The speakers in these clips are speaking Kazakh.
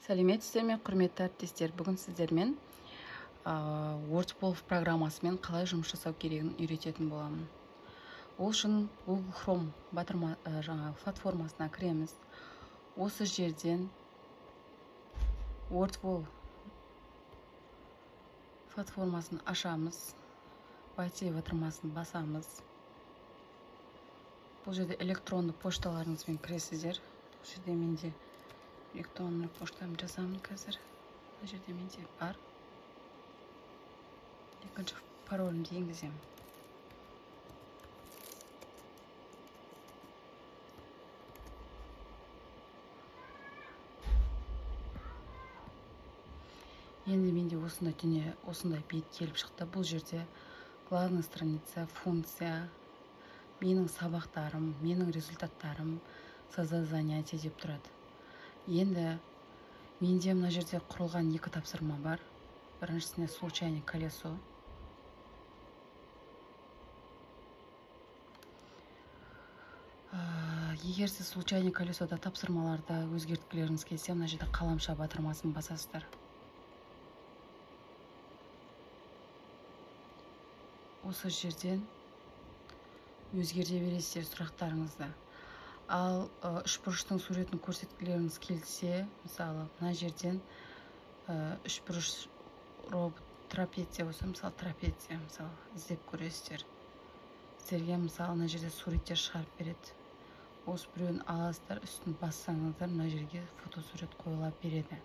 Сәлеметсіздер ме, құрметті әріптестер. Бүгін сіздермен WordPolf программасымен қалай жұмыс жасау керегін үйрететін боламын. Ол үшін Google Chrome платформасына кіреміз. Осы жерден WordPolf платформасын ашамыз. Войти батырмасын басамыз. Бұл жерде электронды пошталарыңызбен кіресіздер. Бұл жерде менде электронный поштамды жазамын қазір. Бұл жерде менде бар. Екінші паролімді енгіземін. Енді менде осындай бет келіп шықты. Бұл жерде главная страница, функция, менің сабақтарым, менің результаттарым, создать занятие деп тұрады. Енді менде мына жерде құрылған екі тапсырма бар. Біріншісіне случайный колесо. Егер сіз случайный колесода тапсырмаларды өзгерткілеріңіз келсе, мына жерде қаламша батырмасын басасыздар. Осы жерден өзгерте бересіздер сұрақтарыңызды. Ал үшбұрыштың суретін көрсеткілеріңіз келсе, мысалы, мына жерден үшбұрыш трапеция болса, мысалы, трапеция, мысалы, іздеп көресіздер. Сіздерге, мысалы, мына жерде суреттер шығарып береді. Осы біреуін аласыздар, үстін бассаңыздар, мына жерге фотосурет қойыла береді.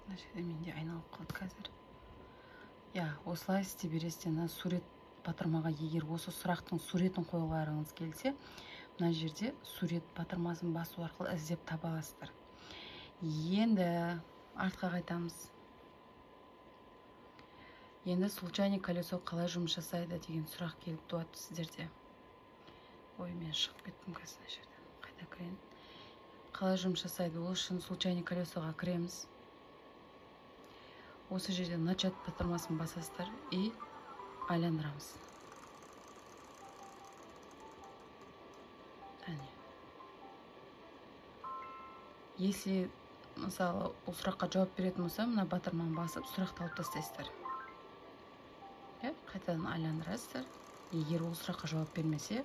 Мына жерде менде айналып қалды қазір. Осылай істей бересіздер. Сурет батырмаға егер осы сұрақтың суретін қойғыларыңыз келсе, мына жерде сурет батырмасын басу арқылы іздеп таба аласыздар. Енді артқа қайтамыз. Енді случайный колесо қалай жұмыс жасайды деген сұрақ келіп туады сіздерде. Мен шығып кеттім қазір мына жерден. Қайта кірейін. Қалай жұмыс жасайды? Ол үшін случайный колесоға кіреміз. Осы жерде начать батырмасын басасыздар и айландырамыз. Если, мысалы, ол сұраққа жауап беретін болса, мына батырманы басып, сұрақты алып тастайсыздар. Қайтадан айландырасыздар. Егер ол сұраққа жауап бермесе,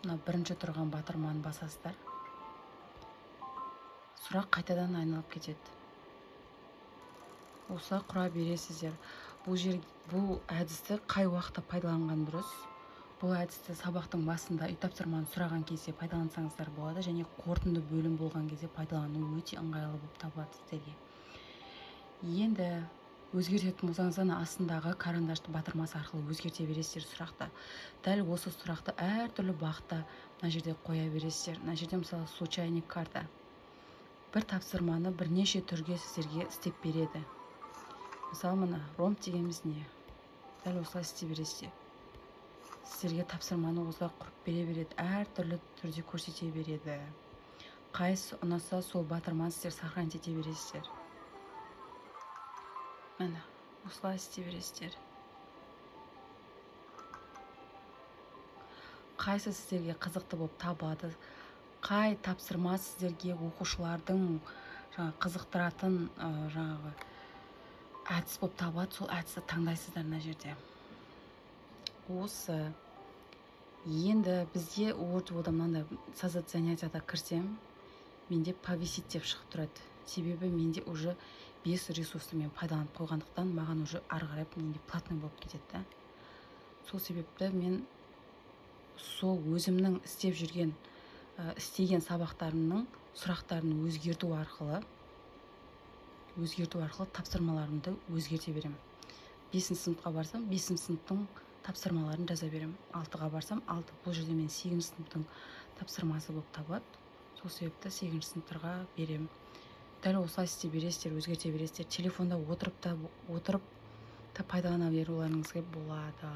мына бірінші тұрған батырманы басасыздар. Сұрақ қайтадан айналып кетеді. Осылай құра бересіздер. Бұл әдісті қай уақытта пайдаланған дұрыс? Бұл әдісті сабақтың басында үй тапсырманы сұраған кезде пайдалансаңыздар болады, және қорытынды бөлім болған кезде пайдалану өте ыңғайлы болып табылады сіздерге. Енді өзгертетін болсаңыз, астындағы карандашты батырмасы арқылы өзгерте бересіздер сұрақты. Дәл осы сұрақты әртүрлі бағытта мына жерде қоя бересіздер. Мына жерде, мысалы, случайный карта. Бір тапсырманы бірнеше түрге сіздерге істеп береді. Мысалы, мына ромб дегеніміз не? Дәл осылай істей бересіздер. Сіздерге тапсырманы осылай құрып бере береді, әртүрлі түрде көрсете береді. Қайсы ұнаса, сол батырманы сіздер сохранить ете бересіздер. Міне, осылай істей бересіздер. Қайсы сіздерге қызықты болып табылады, қай тапсырма сіздерге оқушылардың қызықтыратын әдіс болып табылады, сол әдісті таңдайсыздар мына жерде. Осы енді бізде WordPolf'да мынандай создать занятияда кірсем, менде повесить деп шығып тұрады. Себебі менде уже 5 ресурсты мен пайдаланып қойғандықтан, маған уже ары қарап менде платный болып кетеді. Сол себепті мен сол өзімнің істеген сабақтарымның сұрақтарын өзгерту арқылы тапсырмаларымды өзгерте берем. 5 сыныпқа барсам, 5 сыныптың тапсырмаларын жаза берем. 6-ға барсам, 6. Бұл жерде мен 8 сыныптың тапсырмасы болып табылады. Сол себепті 8 сыныптарға берем. Дәл осылай істей бересіздер, өзгерте бересіздер. Телефонда отырып та пайдалана берулеріңізге болады.